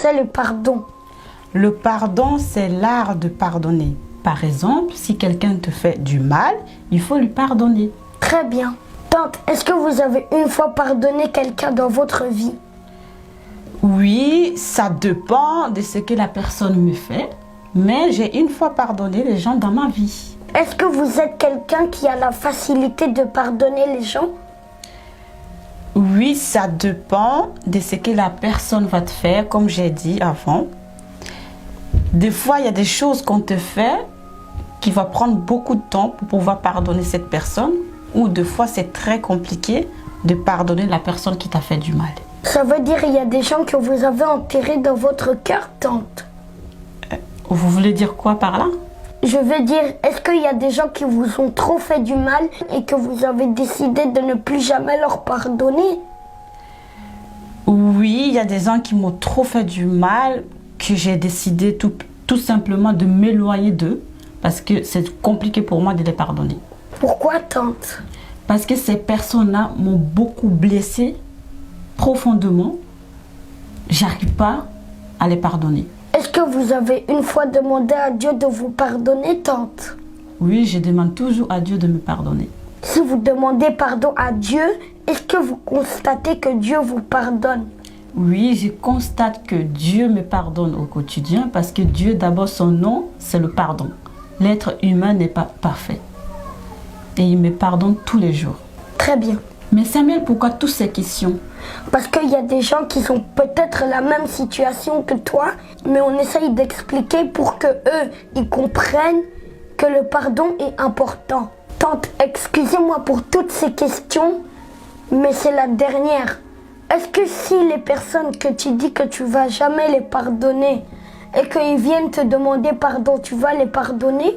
c'est le pardon? Le pardon, c'est l'art de pardonner. Par exemple, si quelqu'un te fait du mal, il faut lui pardonner. Très bien. Tante, est-ce que vous avez une fois pardonné quelqu'un dans votre vie? Oui, ça dépend de ce que la personne me fait, mais j'ai une fois pardonné les gens dans ma vie. Est-ce que vous êtes quelqu'un qui a la facilité de pardonner les gens? Oui, ça dépend de ce que la personne va te faire, comme j'ai dit avant. Des fois, il y a des choses qu'on te fait qui va prendre beaucoup de temps pour pouvoir pardonner cette personne, ou des fois, c'est très compliqué de pardonner la personne qui t'a fait du mal. Ça veut dire qu'il y a des gens que vous avez enterrés dans votre cœur, tante? Vous voulez dire quoi par là? Je veux dire, est-ce qu'il y a des gens qui vous ont trop fait du mal et que vous avez décidé de ne plus jamais leur pardonner? Oui, il y a des gens qui m'ont trop fait du mal, que j'ai décidé tout simplement de m'éloigner d'eux, parce que c'est compliqué pour moi de les pardonner. Pourquoi, tante? Parce que ces personnes-là m'ont beaucoup blessée profondément. J'arrive pas à les pardonner. Est-ce que vous avez une fois demandé à Dieu de vous pardonner, tante? Oui, je demande toujours à Dieu de me pardonner. Si vous demandez pardon à Dieu, est-ce que vous constatez que Dieu vous pardonne? Oui, je constate que Dieu me pardonne au quotidien parce que Dieu, d'abord, son nom, c'est le pardon. L'être humain n'est pas parfait. Et il me pardonne tous les jours. Très bien. Mais Samuel, pourquoi toutes ces questions? Parce qu'il y a des gens qui sont peut-être la même situation que toi, mais on essaye d'expliquer pour que eux, ils comprennent que le pardon est important. Tante, excusez-moi pour toutes ces questions, mais c'est la dernière. Est-ce que si les personnes que tu dis que tu vas jamais les pardonner et qu'ils viennent te demander pardon, tu vas les pardonner?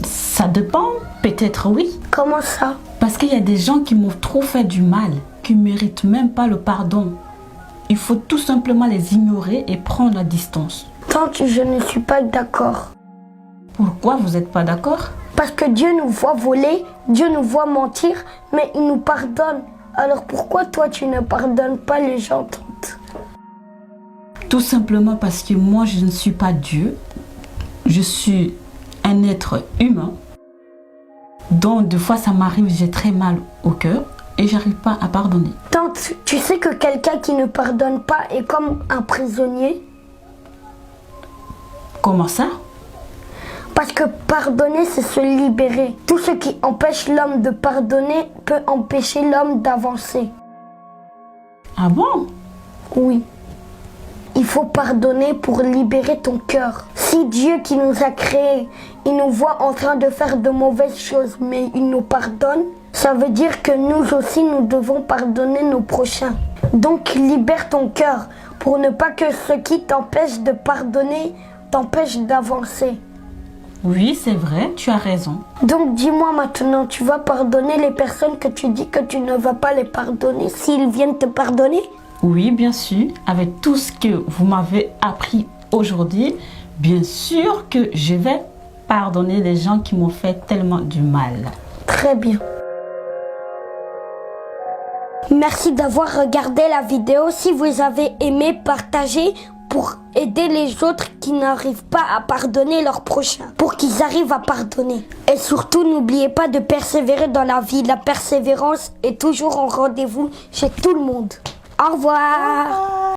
Ça dépend, peut-être oui. Comment ça? Parce qu'il y a des gens qui m'ont trop fait du mal, qui ne méritent même pas le pardon. Il faut tout simplement les ignorer et prendre la distance. Tante, je ne suis pas d'accord. Pourquoi vous n'êtes pas d'accord? Parce que Dieu nous voit voler, Dieu nous voit mentir, mais il nous pardonne. Alors pourquoi toi tu ne pardonnes pas les gens, tante? Tout simplement parce que moi je ne suis pas Dieu. Je suis un être humain. Donc des fois ça m'arrive, j'ai très mal au cœur et j'arrive pas à pardonner. Tante, tu sais que quelqu'un qui ne pardonne pas est comme un prisonnier? Comment ça? Parce que pardonner, c'est se libérer. Tout ce qui empêche l'homme de pardonner peut empêcher l'homme d'avancer. Ah bon? Oui. Il faut pardonner pour libérer ton cœur. Si Dieu qui nous a créés, il nous voit en train de faire de mauvaises choses, mais il nous pardonne, ça veut dire que nous aussi, nous devons pardonner nos prochains. Donc, libère ton cœur pour ne pas que ce qui t'empêche de pardonner t'empêche d'avancer. Oui, c'est vrai, tu as raison. Donc, dis-moi maintenant, tu vas pardonner les personnes que tu dis que tu ne vas pas les pardonner s'ils viennent te pardonner? Oui, bien sûr. Avec tout ce que vous m'avez appris aujourd'hui, bien sûr que je vais pardonner les gens qui m'ont fait tellement du mal. Très bien. Merci d'avoir regardé la vidéo. Si vous avez aimé, partagez pour aider les autres qui n'arrivent pas à pardonner leurs prochains, pour qu'ils arrivent à pardonner. Et surtout, n'oubliez pas de persévérer dans la vie. La persévérance est toujours en rendez-vous chez tout le monde. Au revoir.